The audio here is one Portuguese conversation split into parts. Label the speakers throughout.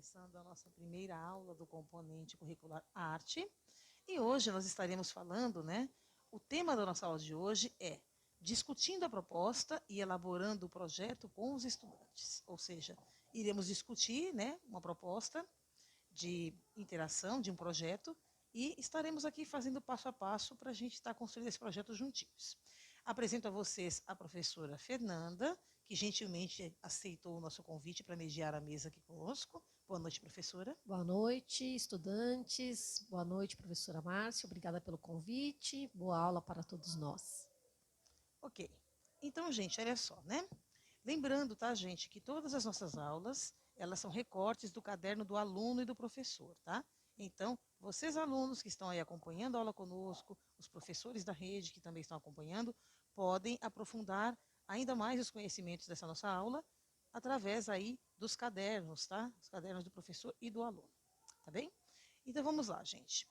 Speaker 1: começando a nossa primeira aula do componente curricular arte. E hoje nós estaremos falando, o tema da nossa aula de hoje é discutindo a proposta e elaborando o projeto com os estudantes. Ou seja, iremos discutir, uma proposta de interação de um projeto e estaremos aqui fazendo passo a passo para a gente estar construindo esse projeto juntinhos. Apresento a vocês a professora Fernanda, que gentilmente aceitou o nosso convite para mediar a mesa aqui conosco. Boa noite, professora.
Speaker 2: Boa noite, estudantes. Boa noite, professora Márcia. Obrigada pelo convite. Boa aula para todos nós.
Speaker 1: Ok. Então, gente, olha só, Lembrando, tá, gente, que todas as nossas aulas, elas são recortes do caderno do aluno e do professor, tá? Então, vocês alunos que estão aí acompanhando a aula conosco, os professores da rede que também estão acompanhando, podem aprofundar ainda mais os conhecimentos dessa nossa aula através aí dos cadernos, tá? Os cadernos do professor e do aluno, tá bem? Então, vamos lá, gente.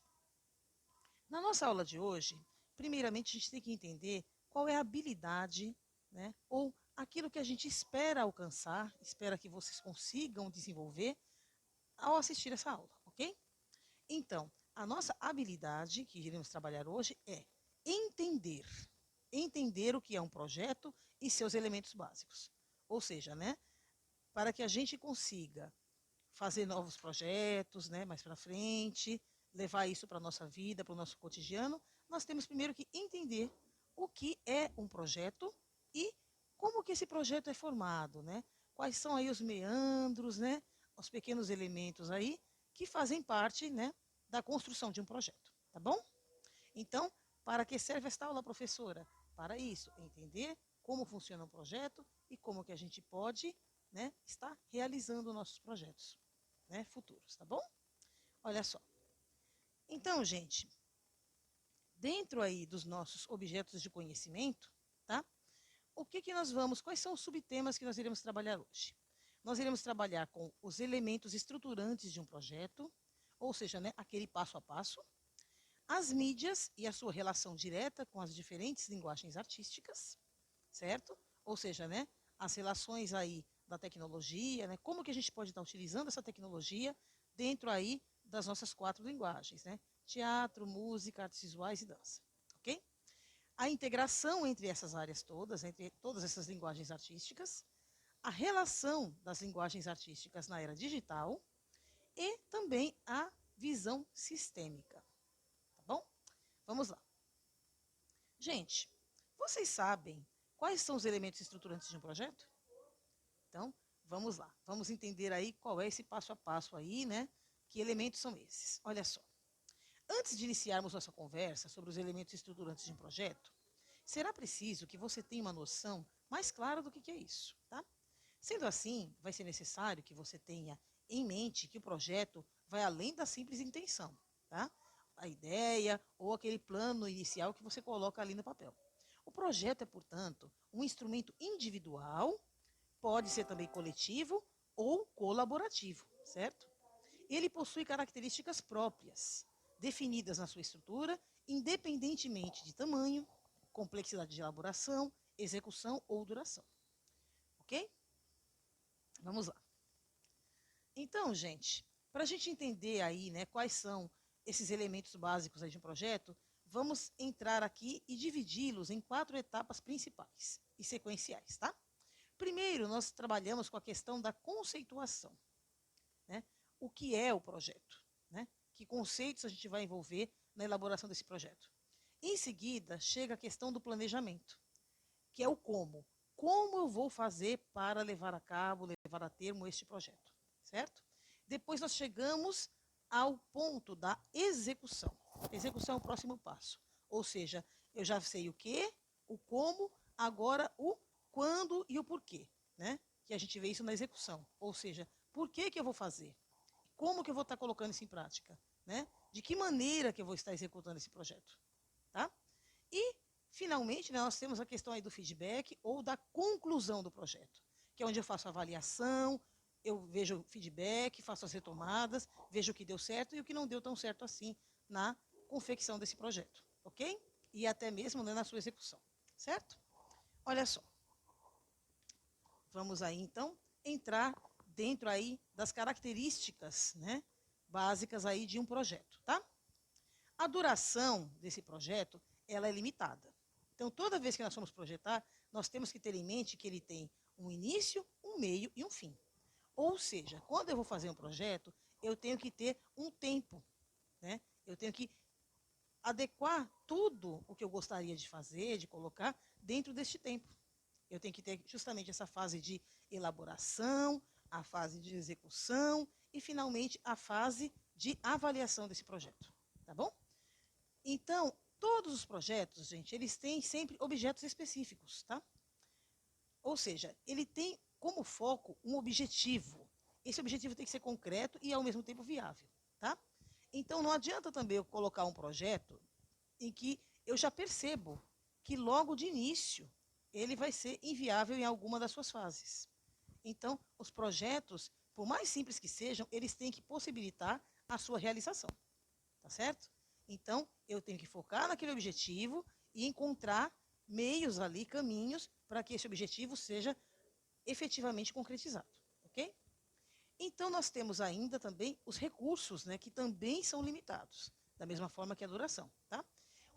Speaker 1: Na nossa aula de hoje, primeiramente, a gente tem que entender qual é a habilidade, ou aquilo que a gente espera alcançar, espera que vocês consigam desenvolver ao assistir essa aula, ok? Então, a nossa habilidade que iremos trabalhar hoje é entender. Entender o que é um projeto e seus elementos básicos. Ou seja, para que a gente consiga fazer novos projetos, mais para frente, levar isso para a nossa vida, para o nosso cotidiano, nós temos primeiro que entender o que é um projeto e como que esse projeto é formado, Quais são aí os meandros, os pequenos elementos aí que fazem parte, da construção de um projeto, tá bom? Então, para que serve esta aula, professora? Para isso, entender como funciona um projeto e como que a gente pode, estar realizando nossos projetos, futuros, tá bom? Olha só. Então, gente, dentro aí dos nossos objetos de conhecimento, tá? Quais são os subtemas que nós iremos trabalhar hoje? Nós iremos trabalhar com os elementos estruturantes de um projeto, ou seja, aquele passo a passo, as mídias e a sua relação direta com as diferentes linguagens artísticas, certo? Ou seja, as relações aí da tecnologia, como que a gente pode estar utilizando essa tecnologia dentro aí das nossas 4 linguagens, Teatro, música, artes visuais e dança, ok? A integração entre essas áreas todas, entre todas essas linguagens artísticas, a relação das linguagens artísticas na era digital e também a visão sistêmica, tá bom? Vamos lá. Gente, vocês sabem quais são os elementos estruturantes de um projeto? Então, vamos lá. Vamos entender aí qual é esse passo a passo aí, Que elementos são esses? Olha só. Antes de iniciarmos nossa conversa sobre os elementos estruturantes de um projeto, será preciso que você tenha uma noção mais clara do que é isso, tá? Sendo assim, vai ser necessário que você tenha em mente que o projeto vai além da simples intenção, tá? A ideia ou aquele plano inicial que você coloca ali no papel. O projeto é, portanto, um instrumento individual, pode ser também coletivo ou colaborativo, certo? Ele possui características próprias, definidas na sua estrutura, independentemente de tamanho, complexidade de elaboração, execução ou duração. Ok? Vamos lá. Então, gente, para a gente entender aí, quais são esses elementos básicos aí de um projeto, vamos entrar aqui e dividi-los em 4 etapas principais e sequenciais, tá? Primeiro, nós trabalhamos com a questão da conceituação, O que é o projeto, Que conceitos a gente vai envolver na elaboração desse projeto. Em seguida, chega a questão do planejamento, que é o como. Como eu vou fazer para levar a cabo, levar a termo este projeto, certo? Depois nós chegamos ao ponto da execução. A execução é o próximo passo. Ou seja, eu já sei o que, o como, agora o quando e o porquê, Que a gente vê isso na execução. Ou seja, por que eu vou fazer? Como que eu vou estar colocando isso em prática? De que maneira que eu vou estar executando esse projeto? Tá? E, finalmente, nós temos a questão aí do feedback ou da conclusão do projeto, que é onde eu faço a avaliação, eu vejo o feedback, faço as retomadas, vejo o que deu certo e o que não deu tão certo assim na confecção desse projeto, ok? E até mesmo na sua execução, certo? Olha só. Vamos aí, então, entrar dentro aí das características, né, básicas aí de um projeto, tá? A duração desse projeto, ela é limitada. Então, toda vez que nós formos projetar, nós temos que ter em mente que ele tem um início, um meio e um fim. Ou seja, quando eu vou fazer um projeto, eu tenho que ter um tempo, né? Eu tenho que adequar tudo o que eu gostaria de fazer, de colocar dentro deste tempo. Eu tenho que ter justamente essa fase de elaboração, a fase de execução e, finalmente, a fase de avaliação desse projeto. Tá bom? Então, todos os projetos, gente, eles têm sempre objetos específicos, tá? Ou seja, ele tem como foco um objetivo. Esse objetivo tem que ser concreto e, ao mesmo tempo, viável, tá? Então, não adianta também eu colocar um projeto em que eu já percebo que logo de início ele vai ser inviável em alguma das suas fases. Então, os projetos, por mais simples que sejam, eles têm que possibilitar a sua realização, tá certo? Então, eu tenho que focar naquele objetivo e encontrar meios ali, caminhos, para que esse objetivo seja efetivamente concretizado, ok? Então, nós temos ainda também os recursos, né, que também são limitados, da mesma forma que a duração, tá?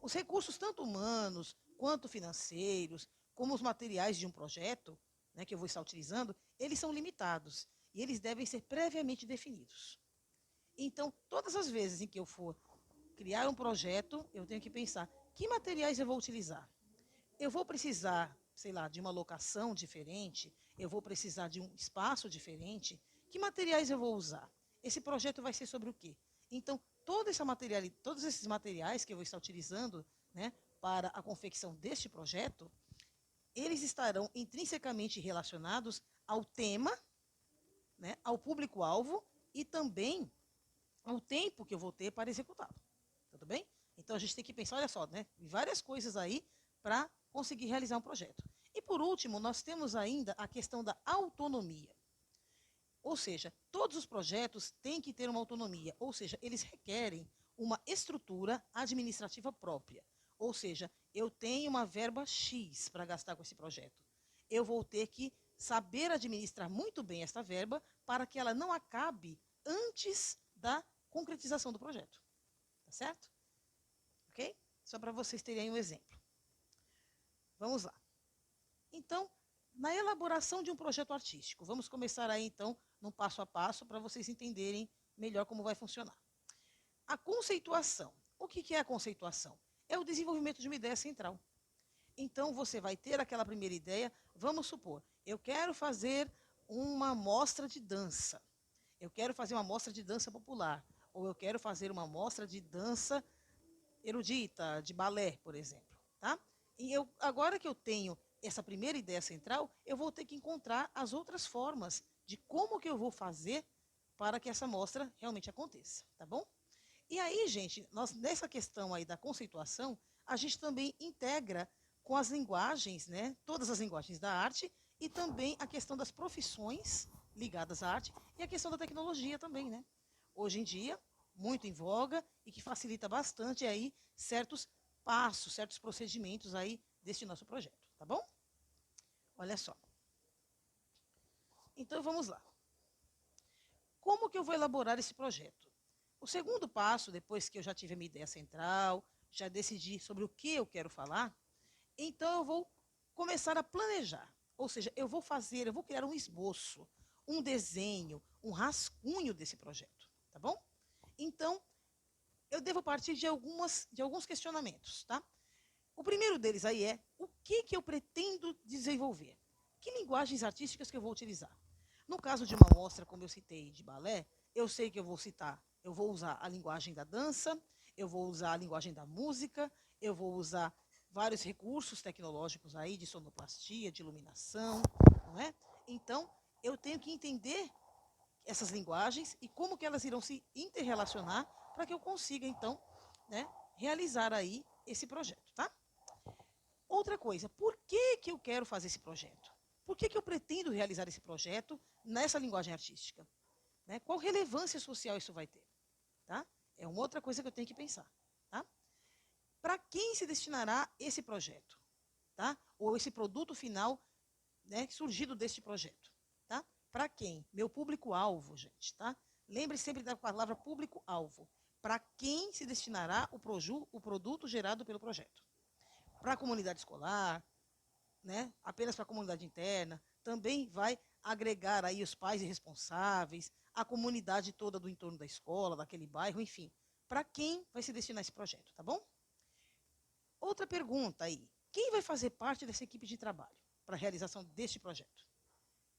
Speaker 1: Os recursos, tanto humanos quanto financeiros, como os materiais de um projeto, né, que eu vou estar utilizando, eles são limitados e eles devem ser previamente definidos. Então, todas as vezes em que eu for criar um projeto, eu tenho que pensar que materiais eu vou utilizar. Eu vou precisar, sei lá, de uma locação diferente, eu vou precisar de um espaço diferente. Que materiais eu vou usar? Esse projeto vai ser sobre o quê? Então, todos esses materiais que eu vou estar utilizando, né, para a confecção deste projeto, eles estarão intrinsecamente relacionados ao tema, né, ao público-alvo e também ao tempo que eu vou ter para executá-lo. Tudo bem? Então a gente tem que pensar, olha só, né, várias coisas aí para conseguir realizar um projeto. E por último, nós temos ainda a questão da autonomia. Ou seja, todos os projetos têm que ter uma autonomia, ou seja, eles requerem uma estrutura administrativa própria. Ou seja, eu tenho uma verba X para gastar com esse projeto. Eu vou ter que saber administrar muito bem esta verba para que ela não acabe antes da concretização do projeto. Tá certo? Ok? Só para vocês terem um exemplo. Vamos lá. Então, na elaboração de um projeto artístico, vamos começar aí, então, num passo a passo, para vocês entenderem melhor como vai funcionar. A conceituação. O que é a conceituação? É o desenvolvimento de uma ideia central. Então, você vai ter aquela primeira ideia, vamos supor, eu quero fazer uma mostra de dança. Eu quero fazer uma mostra de dança popular. Ou eu quero fazer uma mostra de dança erudita, de balé, por exemplo. Tá? E agora que eu tenho essa primeira ideia central, eu vou ter que encontrar as outras formas de como que eu vou fazer para que essa mostra realmente aconteça, tá bom? E aí, gente, nessa questão aí da conceituação, a gente também integra com as linguagens, né, todas as linguagens da arte e também a questão das profissões ligadas à arte e a questão da tecnologia também, né? Hoje em dia, muito em voga e que facilita bastante aí certos passos, certos procedimentos aí deste nosso projeto, tá bom? Olha só. Então vamos lá. Como que eu vou elaborar esse projeto? O segundo passo, depois que eu já tive a minha ideia central, já decidi sobre o que eu quero falar, então eu vou começar a planejar. Ou seja, eu vou criar um esboço, um desenho, um rascunho desse projeto, tá bom? Então, eu devo partir de alguns questionamentos, tá? O primeiro deles aí é, o que eu pretendo desenvolver? Que linguagens artísticas que eu vou utilizar? No caso de uma mostra, como eu citei, de balé, eu sei que eu vou usar a linguagem da dança, eu vou usar a linguagem da música, eu vou usar vários recursos tecnológicos aí de sonoplastia, de iluminação, não é? Então, eu tenho que entender essas linguagens e como que elas irão se interrelacionar para que eu consiga, então, né, realizar aí esse projeto, tá? Outra coisa, por que eu quero fazer esse projeto? Por que eu pretendo realizar esse projeto nessa linguagem artística? Né? Qual relevância social isso vai ter? Tá? É uma outra coisa que eu tenho que pensar. Tá? Para quem se destinará esse projeto? Tá? Ou esse produto final, né, surgido deste projeto? Tá? Para quem? Meu público-alvo, gente, tá? Lembre sempre da palavra público-alvo. Para quem se destinará o produto gerado pelo projeto? Para a comunidade escolar, né? Apenas para a comunidade interna, também vai agregar aí os pais e responsáveis, a comunidade toda do entorno da escola, daquele bairro, enfim. Para quem vai se destinar esse projeto, tá bom? Outra pergunta aí. Quem vai fazer parte dessa equipe de trabalho para a realização deste projeto?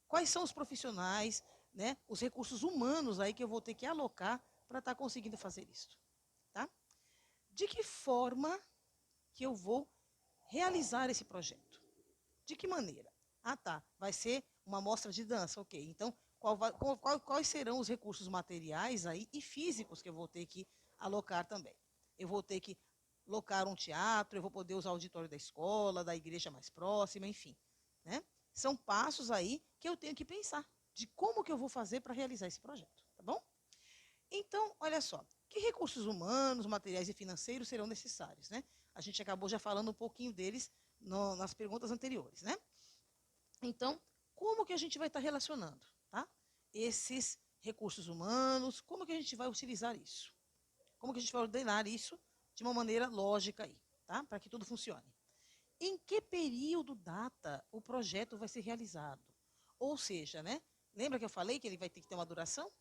Speaker 1: Quais são os profissionais, né, os recursos humanos aí que eu vou ter que alocar para estar conseguindo fazer isso, tá? De que forma que eu vou realizar esse projeto? De que maneira? Ah, tá, vai ser uma mostra de dança, ok. Então, quais serão os recursos materiais aí e físicos que eu vou ter que alocar também? Eu vou ter que locar um teatro, eu vou poder usar o auditório da escola, da igreja mais próxima, enfim, né? São passos aí que eu tenho que pensar de como que eu vou fazer para realizar esse projeto, tá bom? Então, olha só, que recursos humanos, materiais e financeiros serão necessários, né? A gente acabou já falando um pouquinho deles nas perguntas anteriores, né? Então, como que a gente vai estar relacionando, tá? Esses recursos humanos, como que a gente vai utilizar isso? Como que a gente vai ordenar isso de uma maneira lógica aí, tá? Para que tudo funcione. Em que período data o projeto vai ser realizado? Ou seja, né? Lembra que eu falei que ele vai ter que ter uma duração?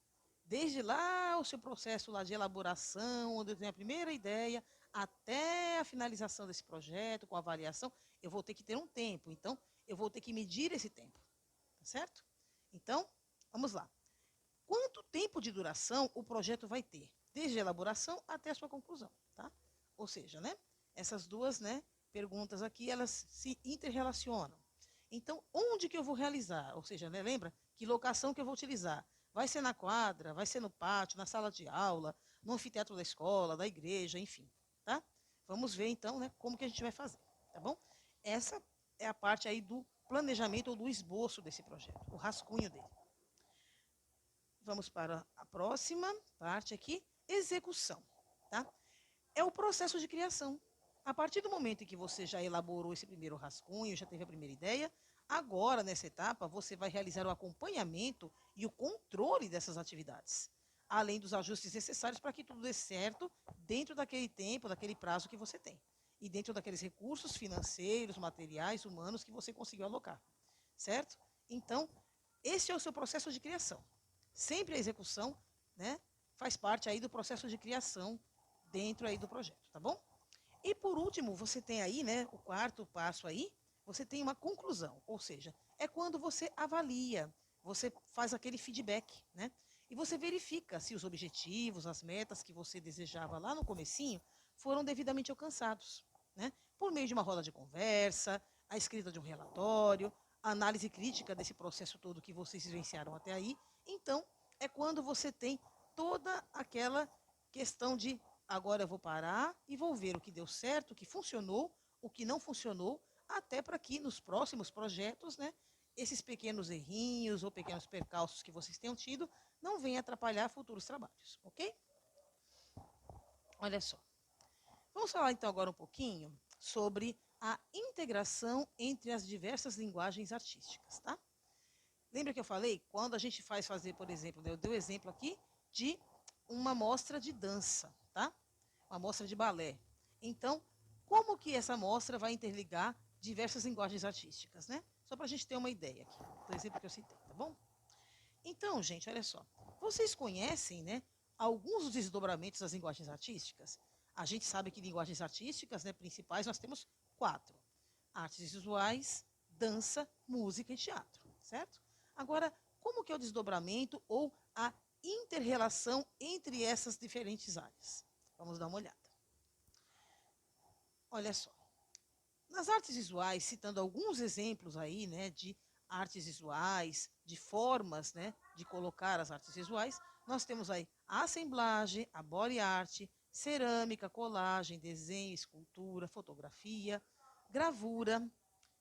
Speaker 1: Desde lá o seu processo lá de elaboração, onde eu tenho a primeira ideia, até a finalização desse projeto, com avaliação, eu vou ter que ter um tempo. Então, eu vou ter que medir esse tempo, tá certo? Então, vamos lá. Quanto tempo de duração o projeto vai ter? Desde a elaboração até a sua conclusão, tá? Ou seja, né? Essas duas, né, perguntas aqui, elas se interrelacionam. Então, onde que eu vou realizar? Ou seja, né, lembra que locação que eu vou utilizar? Vai ser na quadra, vai ser no pátio, na sala de aula, no anfiteatro da escola, da igreja, enfim, tá? Vamos ver então, né, como que a gente vai fazer, tá bom? Essa é a parte aí do planejamento ou do esboço desse projeto, o rascunho dele. Vamos para a próxima parte aqui, execução, tá? É o processo de criação. A partir do momento em que você já elaborou esse primeiro rascunho, já teve a primeira ideia, agora, nessa etapa, você vai realizar o acompanhamento e o controle dessas atividades, além dos ajustes necessários para que tudo dê certo dentro daquele tempo, daquele prazo que você tem, e dentro daqueles recursos financeiros, materiais, humanos que você conseguiu alocar, certo? Então, esse é o seu processo de criação. Sempre a execução, né, faz parte aí do processo de criação dentro aí do projeto, tá bom? E por último, você tem aí, né, o quarto passo aí, você tem uma conclusão, ou seja, é quando você avalia, você faz aquele feedback, né? E você verifica se os objetivos, as metas que você desejava lá no comecinho foram devidamente alcançados, né? Por meio de uma roda de conversa, a escrita de um relatório, a análise crítica desse processo todo que vocês vivenciaram até aí. Então, é quando você tem toda aquela questão de agora eu vou parar e vou ver o que deu certo, o que funcionou, o que não funcionou, até para que nos próximos projetos, né, esses pequenos errinhos ou pequenos percalços que vocês tenham tido não venham atrapalhar futuros trabalhos, ok? Olha só. Vamos falar então agora um pouquinho sobre a integração entre as diversas linguagens artísticas, tá? Lembra que eu falei? Quando a gente fazer, por exemplo, né, eu dei o exemplo aqui de uma mostra de dança, tá? Uma mostra de balé. Então, como que essa mostra vai interligar diversas linguagens artísticas, né? Só para a gente ter uma ideia aqui, do exemplo que eu citei, tá bom? Então, gente, olha só. Vocês conhecem, né, alguns dos desdobramentos das linguagens artísticas? A gente sabe que linguagens artísticas, né, principais, nós temos quatro: artes visuais, dança, música e teatro, certo? Agora, como que é o desdobramento ou a inter-relação entre essas diferentes áreas? Vamos dar uma olhada. Olha só. Nas artes visuais, citando alguns exemplos aí, né, de artes visuais, de formas, né, de colocar as artes visuais, nós temos aí a assemblagem, a body art, cerâmica, colagem, desenho, escultura, fotografia, gravura,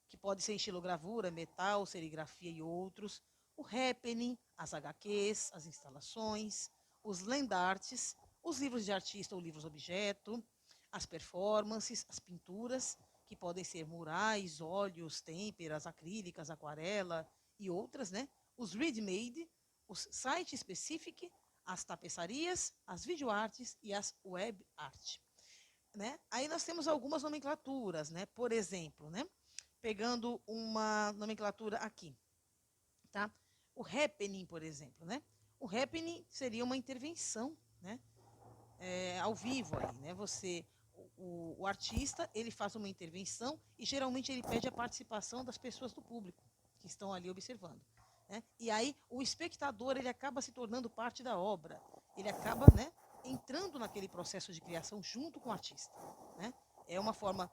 Speaker 1: que pode ser estilogravura, metal, serigrafia e outros, o happening, as HQs, as instalações, os land arts, os livros de artista ou livros objeto, as performances, as pinturas, que podem ser murais, óleos, têmperas, acrílicas, aquarela e outras, né? os ready-made, os site-specific, as tapeçarias, as videoartes e as web art. Né? Aí nós temos algumas nomenclaturas, né? Por exemplo, né? Pegando uma nomenclatura aqui, tá? O happening, por exemplo, né? O happening seria uma intervenção, né? Ao vivo aí, né? O artista, ele faz uma intervenção e geralmente ele pede a participação das pessoas do público que estão ali observando, né? E aí o espectador, ele acaba se tornando parte da obra, ele acaba, né, entrando naquele processo de criação junto com o artista, né? É uma forma,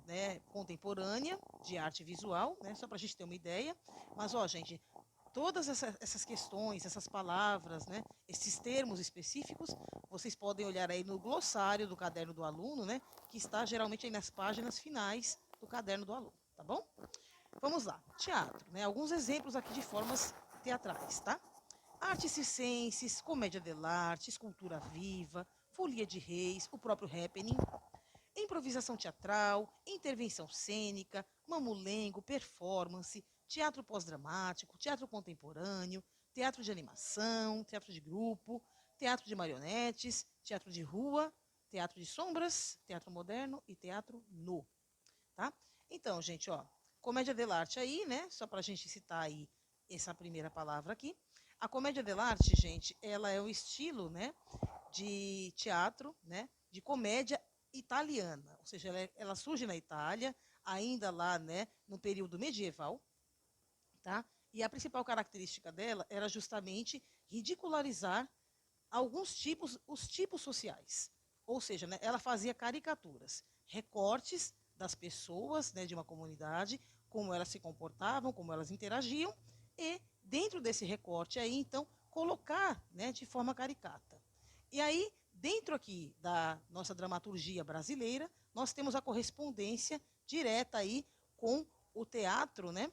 Speaker 1: né, contemporânea de arte visual, né? Só para a gente ter uma ideia. Mas, ó, gente, todas essas questões, essas palavras, né, esses termos específicos, vocês podem olhar aí no glossário do caderno do aluno, né, que está geralmente aí nas páginas finais do caderno do aluno, tá bom? Vamos lá, teatro, né, alguns exemplos aqui de formas teatrais, tá? Artes circenses, comédia dell'arte, escultura viva, folia de reis, o próprio happening, improvisação teatral, intervenção cênica, mamulengo, performance, teatro pós-dramático, teatro contemporâneo, teatro de animação, teatro de grupo, teatro de marionetes, teatro de rua, teatro de sombras, teatro moderno e teatro nu, tá? Então, gente, ó, comédia dell'arte aí, né? Só para a gente citar aí essa primeira palavra aqui. A comédia dell'arte, gente, ela é o estilo, né, de teatro, né, de comédia italiana, ou seja, ela surge na Itália, ainda lá, né, no período medieval, tá? E a principal característica dela era justamente ridicularizar os tipos sociais. Ou seja, né, ela fazia caricaturas, recortes das pessoas, né, de uma comunidade, como elas se comportavam, como elas interagiam, e dentro desse recorte aí, então, colocar, né, de forma caricata. E aí, dentro aqui da nossa dramaturgia brasileira, nós temos a correspondência direta aí com o teatro, né,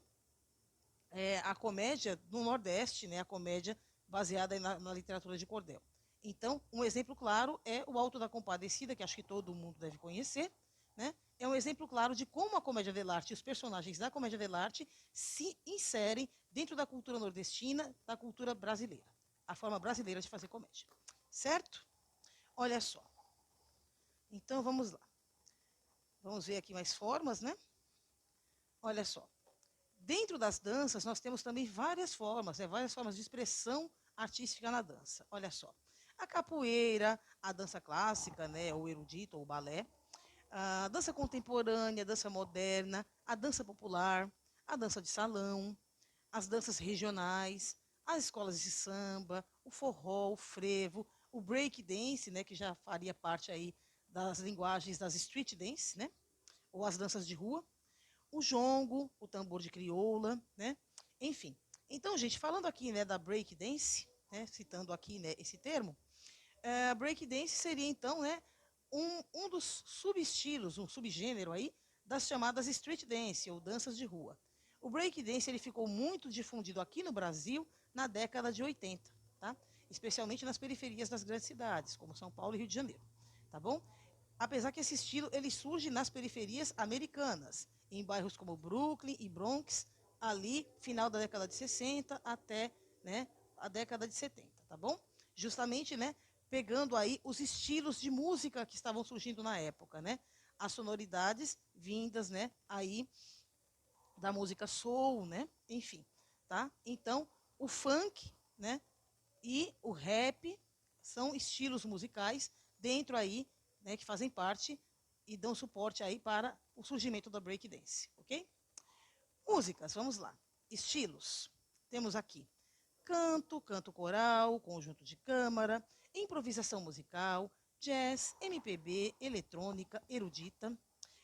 Speaker 1: a comédia no Nordeste, né, a comédia baseada na literatura de cordel. Então, um exemplo claro é o Alto da Compadecida, que acho que todo mundo deve conhecer, né? É um exemplo claro de como a comédia dell'arte e os personagens da comédia dell'arte se inserem dentro da cultura nordestina, da cultura brasileira, a forma brasileira de fazer comédia. Certo? Olha só. Então, vamos lá. Vamos ver aqui mais formas, né? Olha só. Dentro das danças, nós temos também várias formas, né? Várias formas de expressão artística na dança. Olha só. A capoeira, a dança clássica, né? Ou erudito, ou balé. A dança contemporânea, a dança moderna, a dança popular, a dança de salão, as danças regionais, as escolas de samba, o forró, o frevo, o break dance, né? Que já faria parte aí das linguagens das street dance, né? Ou as danças de rua, o jongo, o tambor de crioula, né? Enfim. Então, gente, falando aqui, né, da break dance, né, citando aqui, né, esse termo, break dance seria então, né, um dos subestilos, um subgênero aí das chamadas street dance ou danças de rua. O break dance ele ficou muito difundido aqui no Brasil na década de 80, tá? Especialmente nas periferias das grandes cidades, como São Paulo e Rio de Janeiro, tá bom? Apesar que esse estilo ele surge nas periferias americanas, em bairros como Brooklyn e Bronx, ali final da década de 60 até, né, a década de 70, tá bom? Justamente, né, pegando aí os estilos de música que estavam surgindo na época, né? As sonoridades vindas, né, aí da música soul, né? Enfim, tá? Então, o funk, né, e o rap são estilos musicais dentro aí, né, que fazem parte e dão suporte aí para o surgimento da breakdance, ok? Músicas, vamos lá. Estilos. Temos aqui canto, canto coral, conjunto de câmara, improvisação musical, jazz, MPB, eletrônica, erudita,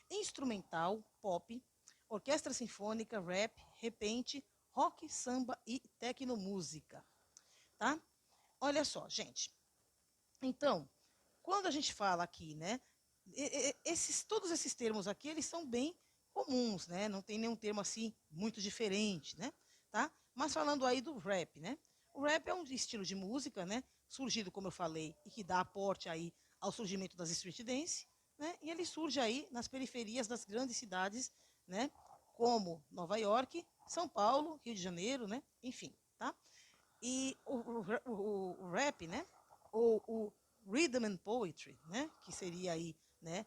Speaker 1: instrumental, pop, orquestra sinfônica, rap, repente, rock, samba e tecnomúsica, tá? Olha só, gente. Então, quando a gente fala aqui, né, todos esses termos aqui, eles são bem comuns, né? Não tem nenhum termo assim muito diferente, né? Tá? Mas falando aí do rap, né? O rap é um estilo de música, né? Surgido, como eu falei, e que dá aporte aí ao surgimento das street dance, né? E ele surge aí nas periferias das grandes cidades, né? Como Nova York, São Paulo, Rio de Janeiro, né? Enfim, tá? E o rap, né? Ou o rhythm and poetry, né? Que seria aí, né?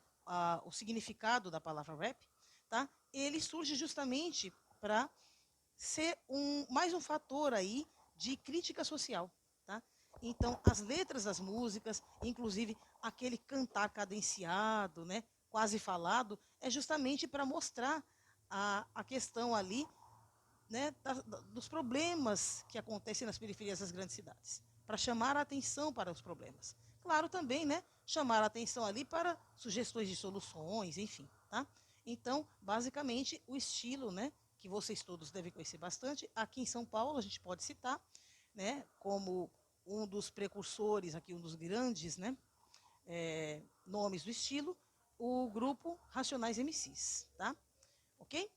Speaker 1: O significado da palavra rap, tá? Ele surge justamente para ser mais um fator aí de crítica social, tá? Então, as letras das músicas, inclusive aquele cantar cadenciado, né, quase falado, é justamente para mostrar a questão ali, né, dos problemas que acontecem nas periferias das grandes cidades, para chamar a atenção para os problemas. Claro também, né, chamar a atenção ali para sugestões de soluções, enfim, tá? Então, basicamente, o estilo, né, que vocês todos devem conhecer bastante, aqui em São Paulo a gente pode citar, né, como um dos precursores aqui, um dos grandes, né, nomes do estilo, o grupo Racionais MCs, tá? Ok?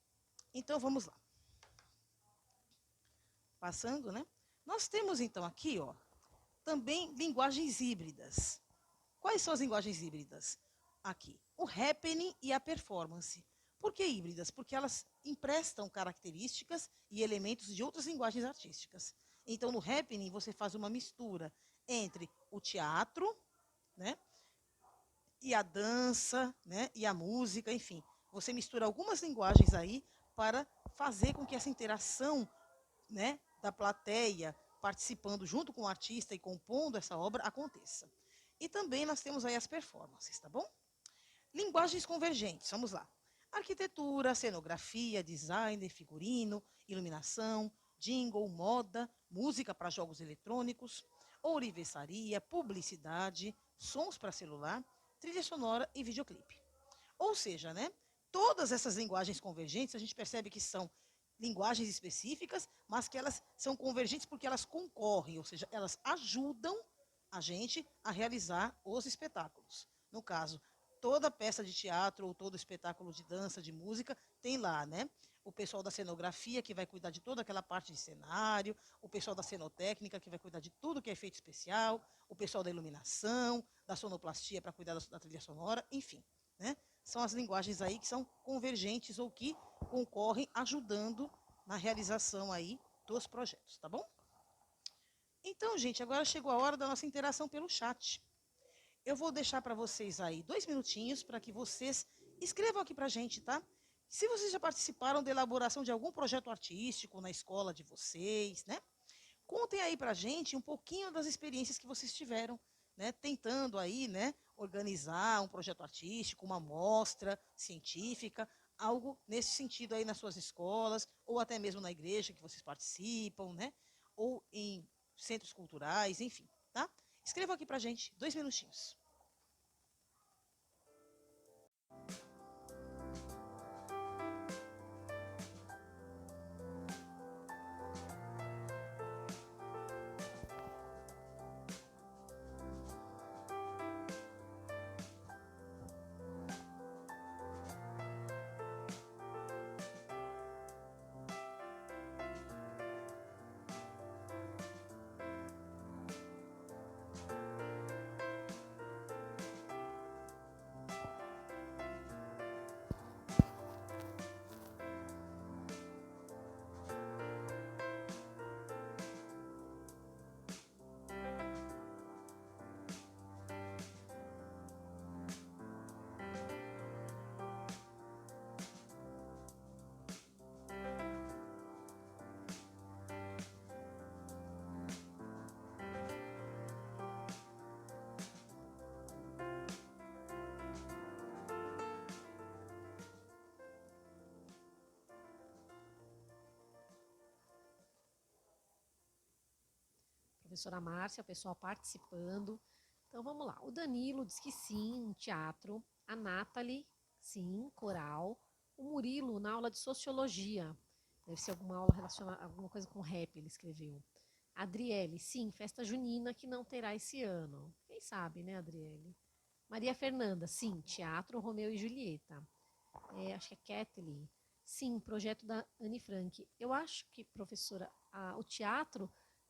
Speaker 1: Então vamos lá. Passando, né? Nós temos então aqui, ó, também linguagens híbridas. Quais são as linguagens híbridas? Aqui, o happening e a performance. Por que híbridas? Porque elas emprestam características e elementos de outras linguagens artísticas. Então, no happening, você faz uma mistura entre o teatro, né, e a dança, né, e a música, enfim. Você mistura algumas linguagens aí para fazer com que essa interação, né, da plateia participando junto com o artista e compondo essa obra aconteça. E também nós temos aí as performances, tá bom? Linguagens convergentes, vamos lá. Arquitetura, cenografia, design, figurino, iluminação, jingle, moda, música para jogos eletrônicos, ourivesaria, publicidade, sons para celular, trilha sonora e videoclipe. Ou seja, né, todas essas linguagens convergentes, a gente percebe que são linguagens específicas, mas que elas são convergentes porque elas concorrem, ou seja, elas ajudam a gente a realizar os espetáculos. No caso, toda peça de teatro ou todo espetáculo de dança, de música, tem lá, né? O pessoal da cenografia, que vai cuidar de toda aquela parte de cenário, o pessoal da cenotécnica, que vai cuidar de tudo que é efeito especial, o pessoal da iluminação, da sonoplastia para cuidar da trilha sonora, enfim, né? São as linguagens aí que são convergentes ou que concorrem ajudando na realização aí dos projetos, tá bom? Então, gente, agora chegou a hora da nossa interação pelo chat. Eu vou deixar para vocês aí 2 minutinhos para que vocês escrevam aqui para a gente, tá? Se vocês já participaram da elaboração de algum projeto artístico na escola de vocês, né? Contem aí para a gente um pouquinho das experiências que vocês tiveram, né? Tentando aí, né? Organizar um projeto artístico, uma mostra científica, algo nesse sentido aí nas suas escolas, ou até mesmo na igreja que vocês participam, né? Ou em centros culturais, enfim, tá? Escrevam aqui para a gente, 2 minutinhos.
Speaker 2: Professora Márcia, o pessoal participando. Então vamos lá. O Danilo diz que sim, teatro. A Nathalie, sim, coral. O Murilo, na aula de sociologia. Deve ser alguma aula relacionada, alguma coisa com rap, ele escreveu. Adriele, sim, festa junina que não terá esse ano. Quem sabe, né, Adriele? Maria Fernanda, sim, teatro Romeu e Julieta. Acho que é Kathleen. Sim, projeto da Anne Frank. Eu acho que, professora, o teatro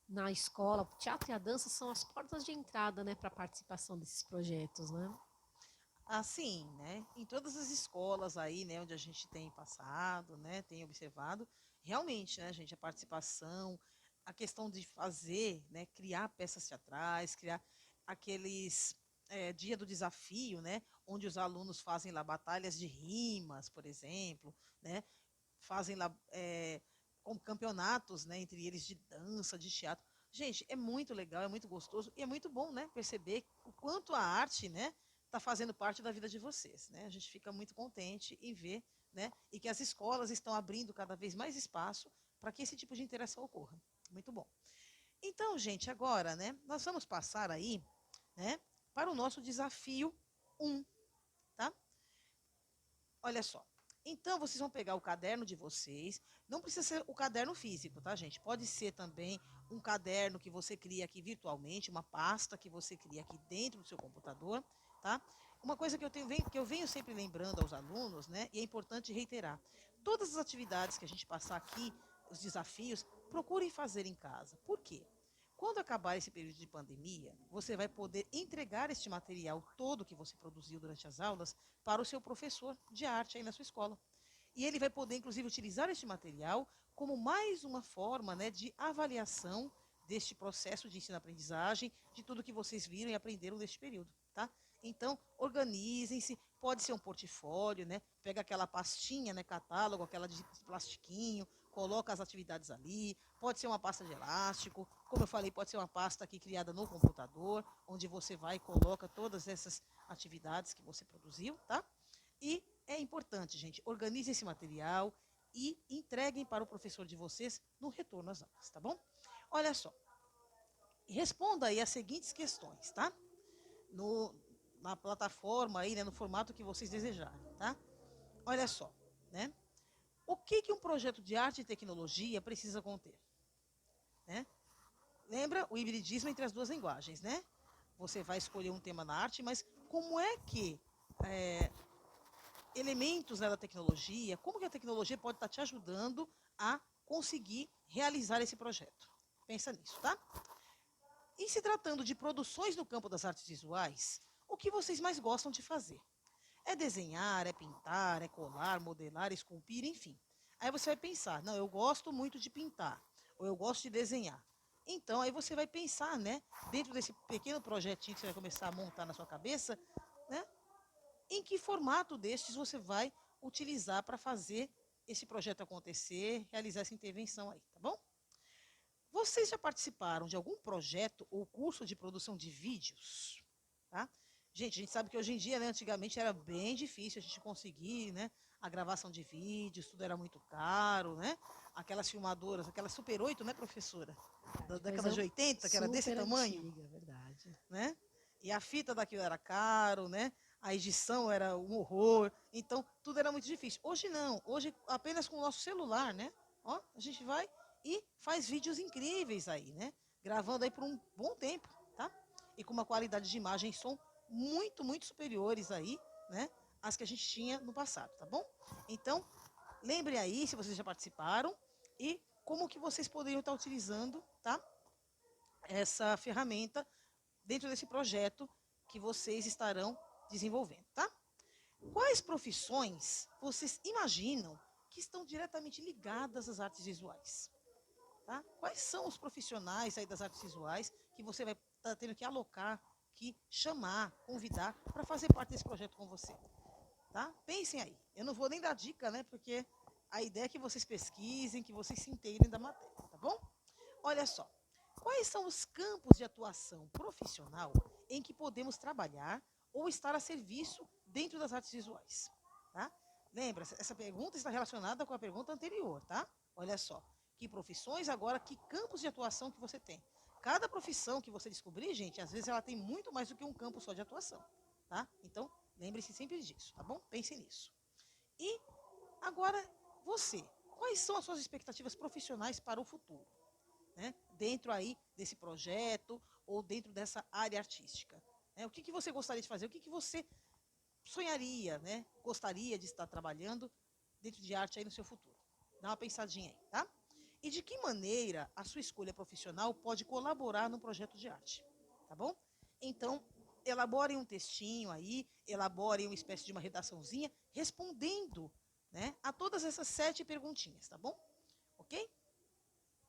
Speaker 2: na escola, o teatro e a dança são as portas de entrada, né, para a participação desses projetos, né?
Speaker 1: Assim, né, em todas as escolas aí, né, onde a gente tem passado, né, tem observado, realmente, né, gente, a participação, a questão de fazer, né, criar peças teatrais, criar aqueles dia do desafio, né, onde os alunos fazem lá batalhas de rimas, por exemplo, né, fazem lá com campeonatos, né, entre eles de dança, de teatro. Gente, é muito legal, é muito gostoso e é muito bom, né, perceber o quanto a arte, né, está fazendo parte da vida de vocês, né? A gente fica muito contente em ver, né, e que as escolas estão abrindo cada vez mais espaço para que esse tipo de interação ocorra. Muito bom. Então, gente, agora, né, nós vamos passar aí, né, para o nosso desafio um, tá? Olha só. Então, vocês vão pegar o caderno de vocês. Não precisa ser o caderno físico, tá, gente? Pode ser também um caderno que você cria aqui virtualmente, uma pasta que você cria aqui dentro do seu computador, tá? Uma coisa que eu venho sempre lembrando aos alunos, né? E é importante reiterar. Todas as atividades que a gente passar aqui, os desafios, procurem fazer em casa. Por quê? Quando acabar esse período de pandemia, você vai poder entregar este material todo que você produziu durante as aulas para o seu professor de arte aí na sua escola. E ele vai poder, inclusive, utilizar este material como mais uma forma, né, de avaliação deste processo de ensino-aprendizagem, de tudo que vocês viram e aprenderam neste período, tá? Então, organizem-se, pode ser um portfólio, né? Pega aquela pastinha, né, catálogo, aquela de plastiquinho, coloca as atividades ali, pode ser uma pasta de elástico, como eu falei, pode ser uma pasta aqui criada no computador, onde você vai e coloca todas essas atividades que você produziu, tá? E é importante, gente, organizem esse material e entreguem para o professor de vocês no retorno às aulas, tá bom? Olha só, responda aí as seguintes questões, tá? No, na plataforma aí, né, no formato que vocês desejarem, tá? Olha só, né? O que um projeto de arte e tecnologia precisa conter, né? Lembra o hibridismo entre as duas linguagens, né? Você vai escolher um tema na arte, mas como é que elementos, né, da tecnologia, como que a tecnologia pode estar te ajudando a conseguir realizar esse projeto? Pensa nisso, tá? E se tratando de produções no campo das artes visuais, o que vocês mais gostam de fazer? É desenhar, é pintar, é colar, modelar, esculpir, enfim. Aí você vai pensar, não, eu gosto muito de pintar, ou eu gosto de desenhar. Então, aí você vai pensar, né, dentro desse pequeno projetinho que você vai começar a montar na sua cabeça, né, em que formato destes você vai utilizar para fazer esse projeto acontecer, realizar essa intervenção aí, tá bom? Vocês já participaram de algum projeto ou curso de produção de vídeos? Tá? Gente, a gente sabe que hoje em dia, né, antigamente era bem difícil a gente conseguir, né, a gravação de vídeos, tudo era muito caro, né? Aquelas filmadoras, aquela Super 8, né, professora? Da
Speaker 2: Verdade,
Speaker 1: década
Speaker 2: coisa
Speaker 1: de 80, que era desse
Speaker 2: super
Speaker 1: tamanho,
Speaker 2: antiga, verdade.
Speaker 1: né? E a fita daquilo era caro, né? A edição era um horror. Então, tudo era muito difícil. Hoje não. Hoje, apenas com o nosso celular, né? Ó, a gente vai e faz vídeos incríveis aí, né? Gravando aí por um bom tempo, tá? E com uma qualidade de imagem e som muito, muito superiores aí, né? Às que a gente tinha no passado, tá bom? Então, lembre aí se vocês já participaram e como que vocês poderiam estar utilizando, tá? Essa ferramenta dentro desse projeto que vocês estarão desenvolvendo, tá? Quais profissões vocês imaginam que estão diretamente ligadas às artes visuais? Tá? Quais são os profissionais aí das artes visuais que você vai estar tendo que alocar, que chamar, convidar para fazer parte desse projeto com você? Tá? Pensem aí. Eu não vou nem dar dica, né? Porque a ideia é que vocês pesquisem, que vocês se inteirem da matéria, tá bom? Olha só, quais são os campos de atuação profissional em que podemos trabalhar ou estar a serviço dentro das artes visuais? Tá? Lembra, essa pergunta está relacionada com a pergunta anterior, tá? Olha só, que profissões agora, que campos de atuação que você tem? Cada profissão que você descobrir, gente, às vezes ela tem muito mais do que um campo só de atuação, tá? Então, lembre-se sempre disso, tá bom? Pense nisso. E agora, você, quais são as suas expectativas profissionais para o futuro? Né, dentro aí desse projeto ou dentro dessa área artística. Né? O que você gostaria de fazer? O que você sonharia, né? Gostaria de estar trabalhando dentro de arte aí no seu futuro? Dá uma pensadinha aí, tá? E de que maneira a sua escolha profissional pode colaborar no projeto de arte, tá bom? Então, elaborem um textinho aí, elaborem uma espécie de uma redaçãozinha, respondendo, né, a todas essas 7 perguntinhas, tá bom? Ok?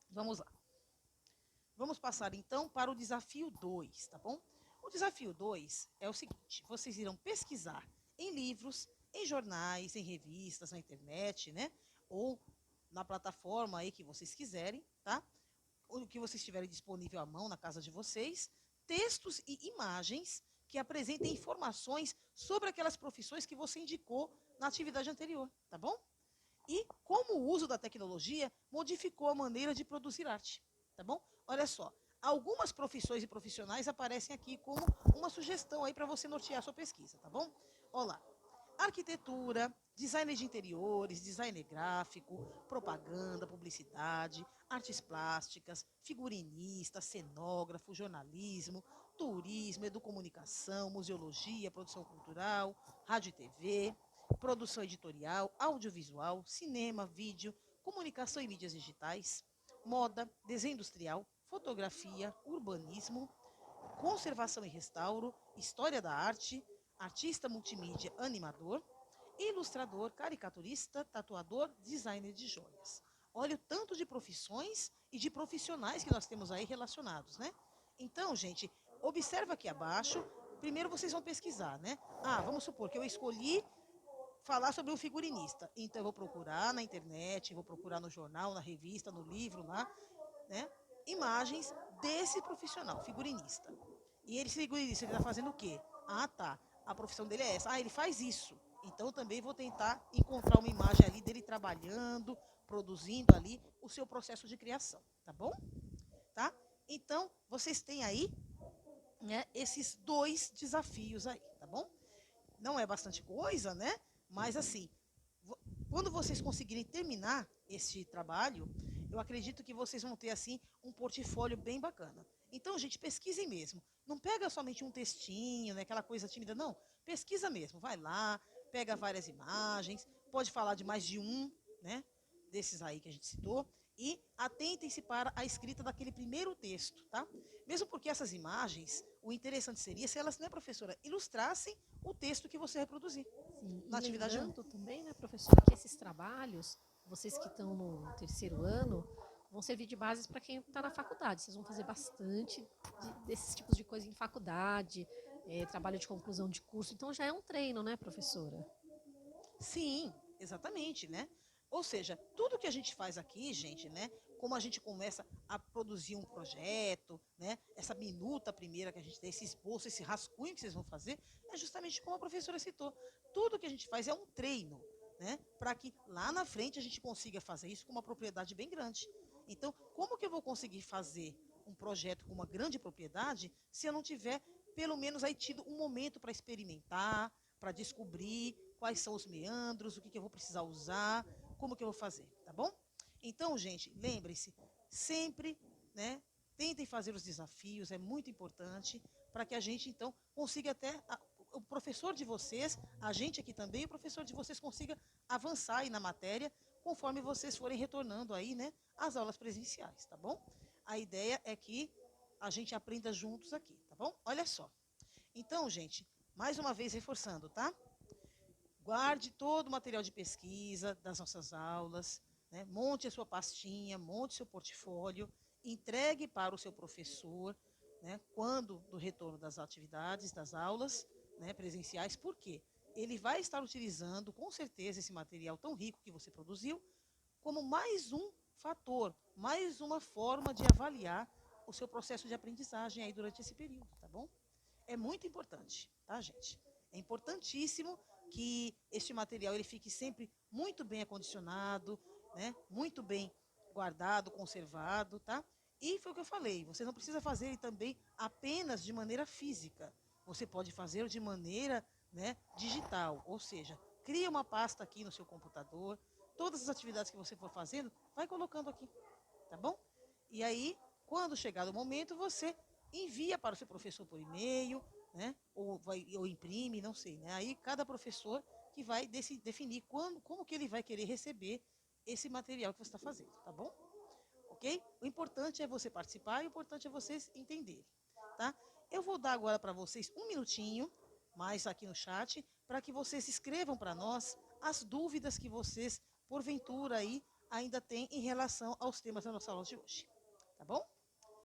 Speaker 1: Vamos lá. Vamos passar então para o desafio 2, tá bom? O desafio 2 é o seguinte: vocês irão pesquisar em livros, em jornais, em revistas, na internet, né? Ou na plataforma aí que vocês quiserem, tá? O que vocês tiverem disponível à mão na casa de vocês, textos e imagens que apresentem informações sobre aquelas profissões que você indicou na atividade anterior, tá bom? E como o uso da tecnologia modificou a maneira de produzir arte, tá bom? Olha só, algumas profissões e profissionais aparecem aqui como uma sugestão aí para você nortear a sua pesquisa, tá bom? Olá, arquitetura, design de interiores, design gráfico, propaganda, publicidade, artes plásticas, figurinista, cenógrafo, jornalismo, turismo, educomunicação, museologia, produção cultural, rádio e TV, produção editorial, audiovisual, cinema, vídeo, comunicação e mídias digitais, moda, desenho industrial, fotografia, urbanismo, conservação e restauro, história da arte, artista multimídia animador, ilustrador, caricaturista, tatuador, designer de joias. Olha o tanto de profissões e de profissionais que nós temos aí relacionados, né? Então, gente, observa aqui abaixo. Primeiro vocês vão pesquisar, né? Ah, vamos supor que eu escolhi falar sobre um figurinista. Então eu vou procurar na internet, vou procurar no jornal, na revista, no livro lá, né? Imagens desse profissional, figurinista. E esse figurinista, ele está fazendo o quê? Ah, tá. A profissão dele é essa. Ah, ele faz isso. Então eu também vou tentar encontrar uma imagem ali dele trabalhando, produzindo ali o seu processo de criação, tá bom? Tá? Então, vocês têm aí, né, esses dois desafios aí, tá bom? Não é bastante coisa, né? Mas assim, quando vocês conseguirem terminar esse trabalho, eu acredito que vocês vão ter assim um portfólio bem bacana. Então, gente, pesquisem mesmo. Não pega somente um textinho, né, aquela coisa tímida, não. Pesquisa mesmo. Vai lá, pega várias imagens, pode falar de mais de um, né, desses aí que a gente citou, e atentem-se para a escrita daquele primeiro texto, tá? Mesmo porque essas imagens, o interessante seria se elas, né, professora, ilustrassem o texto que você reproduzir
Speaker 2: Sim, e
Speaker 1: na atividade um.
Speaker 2: lembrando também, né, professora, que esses trabalhos, vocês que estão no terceiro ano, vão servir de bases para quem está na faculdade. Vocês vão fazer bastante desses tipos de coisa em faculdade, trabalho de conclusão de curso. Então já é um treino, né, professora?
Speaker 1: Sim, exatamente, né? Ou seja, tudo que a gente faz aqui, gente, né? Como a gente começa a produzir um projeto, né? Essa minuta primeira que a gente tem, esse esboço, esse rascunho que vocês vão fazer, é justamente como a professora citou. Tudo que a gente faz é um treino, né? Para que lá na frente a gente consiga fazer isso com uma propriedade bem grande. Então, como que eu vou conseguir fazer um projeto com uma grande propriedade se eu não tiver, pelo menos, aí tido um momento para experimentar, para descobrir quais são os meandros, o que eu vou precisar usar, como que eu vou fazer, tá bom? Então, gente, lembre-se, sempre, né, tentem fazer os desafios, é muito importante, para que a gente, então, consiga até, o professor de vocês, a gente aqui também, o professor de vocês consiga avançar aí na matéria, conforme vocês forem retornando aí, né, às aulas presenciais, tá bom? A ideia é que a gente aprenda juntos aqui, tá bom? Olha só. Então, gente, mais uma vez reforçando, tá? Guarde todo o material de pesquisa das nossas aulas, né? Monte a sua pastinha, monte seu portfólio, entregue para o seu professor, né? Quando do retorno das atividades, das aulas, né, presenciais, por quê? Ele vai estar utilizando, com certeza, esse material tão rico que você produziu, como mais um fator, mais uma forma de avaliar o seu processo de aprendizagem aí durante esse período, tá bom? É muito importante, tá, gente? É importantíssimo que este material ele fique sempre muito bem acondicionado, né? Muito bem guardado, conservado, tá? E foi o que eu falei, você não precisa fazer ele também apenas de maneira física. Você pode fazer de maneira, né, digital, ou seja, cria uma pasta aqui no seu computador, todas as atividades que você for fazendo, vai colocando aqui, tá bom? E aí, quando chegar o momento, você envia para o seu professor por e-mail, né? Ou imprime, não sei, né? Aí cada professor que vai definir como que ele vai querer receber esse material que você está fazendo, tá bom? Ok? O importante é você participar e o importante é vocês entenderem, tá? Eu vou dar agora para vocês um minutinho, mais aqui no chat, para que vocês escrevam para nós as dúvidas que vocês, porventura, aí ainda têm em relação aos temas da nossa aula de hoje. Tá bom?